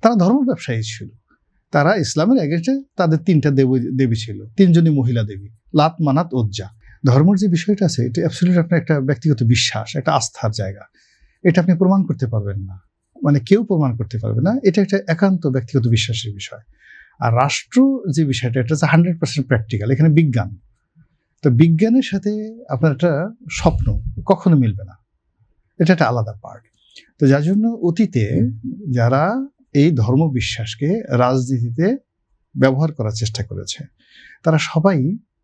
তারা ধর্ম ব্যবসায়ী ছিল। তারা ইসলামের এগেন্স্টে তাদের তিনটা দেবী ছিল, তিনজনই মহিলা দেবী, লাত, মানাত, উজ্জা। ধর্মের যে বিষয়টা আছে এটা অ্যাবসলিউট আপনার একটা ব্যক্তিগত বিশ্বাস, একটা আস্থার জায়গা। এটা আপনি প্রমাণ করতে পারবেন না, মানে কেউ প্রমাণ করতে পারবে না। এটা একটা একান্ত ব্যক্তিগত বিশ্বাসের বিষয়। আর রাষ্ট্র যে বিষয়টা, এটা হচ্ছে 100% প্র্যাকটিক্যাল। এখানে বিজ্ঞান, তো বিজ্ঞানের সাথে আপনার একটা স্বপ্ন কখনো মিলবে না, এটা একটা আলাদা পার্ট। তো যার জন্য অতীতে যারা এই ধর্ম বিশ্বাসকে রাজনীতিতে ব্যবহার করার চেষ্টা করেছে, তারা সবাই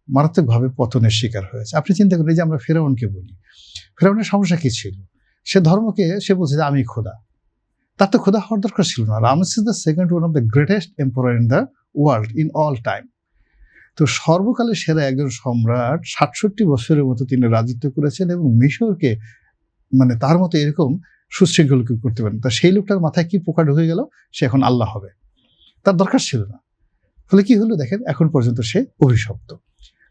মারাত্মকভাবে পতনের শিকার হয়েছে। আপনি চিন্তা করেন যে আমরা ফেরাউনকে বলি, ফেরাউনের সমস্যা কি ছিল? সে ধর্মকে সে বলছে যে আমি খোদা। তার তো খোদা হওয়ার দরকার ছিল না। Ramesses the second, one of the greatest emperor in the world in all time. তো সর্বকালের সেরা একজন সম্রাট, 67 বছরের মতো তিনি রাজত্ব করেছেন এবং মিশরকে মানে তার মতো এরকম সুশৃঙ্খল করতে পারেন। তা সেই লোকটার মাথায় কি পোকা ঢুকে গেল, সে এখন আল্লাহ হবে, তার দরকার ছিল না। ফলে কি হলো দেখেন, এখন পর্যন্ত সে অভিশপ্ত।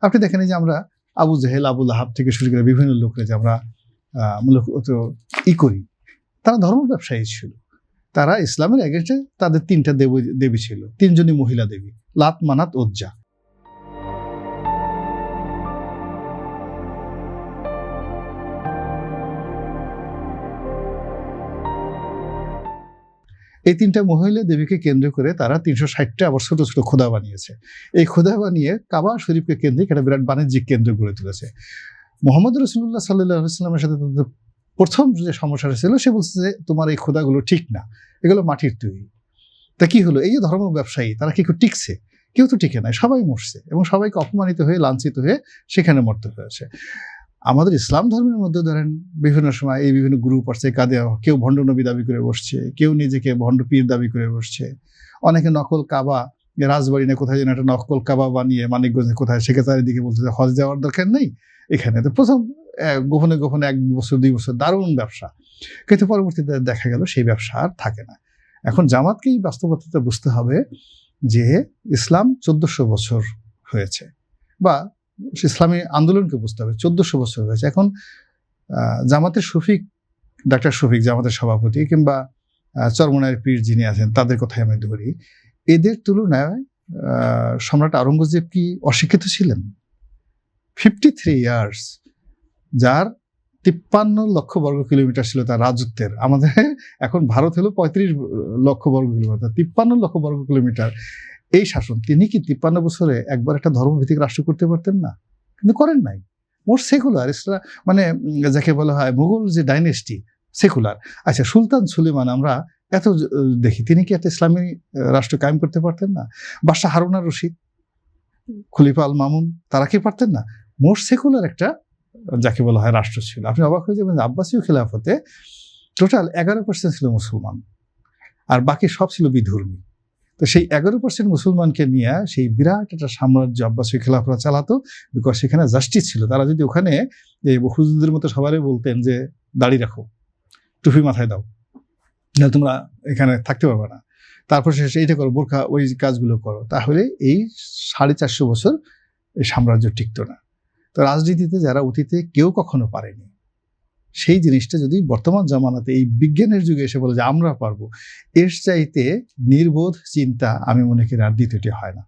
আপনি দেখেন যে আমরা আবু জেহেল, আবু লাহাব থেকে শুরু করে বিভিন্ন লোকরা যে আমরা মূলত করি, তারা ধর্ম ব্যবসায়ী ছিল। তারা ইসলামের এগেন্স্টে তাদের তিনটা দেবী ছিল, তিনজনই মহিলা দেবী, লাত, মানাত, উজ্জা। এই তিনটা মহিলা দেবীকে কেন্দ্র করে তারা 360টা আবার ছোট ছোট খোদা বানিয়েছে। এই খোদা বানিয়ে কাবা শরীফকে কেন্দ্রিক একটা বিরাট বাণিজ্যিক কেন্দ্র গড়ে তুলেছে। মুহাম্মদ রাসূলুল্লাহ সাল্লাল্লাহু আলাইহি ওয়াসাল্লামের সাথে তাদের প্রথম যে সমস্যাটা ছিল, সে বলছে যে তোমার এই খোদাগুলো ঠিক না, এগুলো মাটির তৈরি। তা কি হলো, এই যে ধর্ম ব্যবসায়ী, তারা কি কেউ টিকছে? কেউ তো টিকে নাই, সবাই মরছে এবং সবাইকে অপমানিত হয়ে লাঞ্ছিত হয়ে সেখানে মরতে হয়েছে। আমাদের ইসলাম ধর্মের মধ্যে ধরেন বিভিন্ন সময় এই বিভিন্ন গ্রুপ আছে, কেউ ভণ্ড নবী দাবি করে বসছে, কেউ নিজেকে ভণ্ড পীর দাবি করে বসছে, অনেকে নকল কাবা, রাজবাড়ি না কোথায় যেন একটা নকল কাবা বানিয়ে মানিকগঞ্জে কোথায় সেখানে দিকে বলতে হজ যাওয়ার দরকার নেই। এখানে তো প্রথম গোপনে গোপনে 1 বছর 2 বছর দারুণ ব্যবসা, কিন্তু পরবর্তীতে দেখা গেল সেই ব্যবসা আর থাকে না। এখন জামাতকেই বাস্তবতা বুঝতে হবে যে ইসলাম 1400 বছর হয়েছে, বা ইসলামী আন্দোলনকে বুঝতে হবে 1400 বছর হয়েছে। এখন জামাতের শফিক, ডাক্তার শফিক জামাতের সভাপতি, কিংবা চরমনায়ের পীর যিনি আছেন, তাদের কথাই আমি ধরি, এদের তুলনায় সম্রাট আওরঙ্গজেব কি অশিক্ষিত ছিলেন? 53 ইয়ার্স, যার 53 লক্ষ বর্গ কিলোমিটার ছিল তার রাজত্বের। আমাদের এখন ভারত হলো 35 লক্ষ বর্গ কিলোমিটার, 53 লক্ষ বর্গ কিলোমিটার এই শাসন। তিনি কি 53 বছরে একবার একটা ধর্মভিত্তিক রাষ্ট্র করতে পারতেন না? কিন্তু করেন নাই। মোর সেকুলার, মানে যাকে বলা হয় মুঘল যে ডাইনেস্টি, সেকুলার। আচ্ছা, সুলতান সুলেমান আমরা এত দেখি, তিনি কি একটা ইসলামী রাষ্ট্র কায়েম করতে পারতেন না? বাদশাহ হারুন আর রশিদ, খলিফা আল মামুন, তারা কি পারতেন না? মোর সেকুলার একটা যাকে বলা হয় রাষ্ট্র ছিল। আপনি অবাক হয়ে যাবেন, আব্বাসীয় খেলাফতে টোটাল 11% ছিল মুসলমান, আর বাকি সব ছিল বিধর্মী। তো সেই 11% মুসলমানকে নিয়ে সেই বিরাট একটা সাম্রাজ্য আব্বাসীয় খেলাফতরা চালাতো, বিকজ সেখানে জাস্টিস ছিল। তারা যদি ওখানে এই হুজুরদের মতো সবারই বলতেন যে দাড়ি রাখো, টুপি মাথায় দাও, না তোমরা এখানে থাকতে পারবে না, তারপর শেষে এইটা করো, বোরখা, ওই কাজগুলো করো, তাহলে এই 450 বছর এই সাম্রাজ্য টিকতো না। তো রাজনীতিতে যারা অতীতে কেউ কখনো পারেনি, সেই জিনিসটা যদি বর্তমান জামানাতে এই বিজ্ঞানের যুগে এসে বলে যে আমরা পারবো, এর চাইতে নির্বোধ চিন্তা আমি মনে করি আর দ্বিতীয়টি হয় না।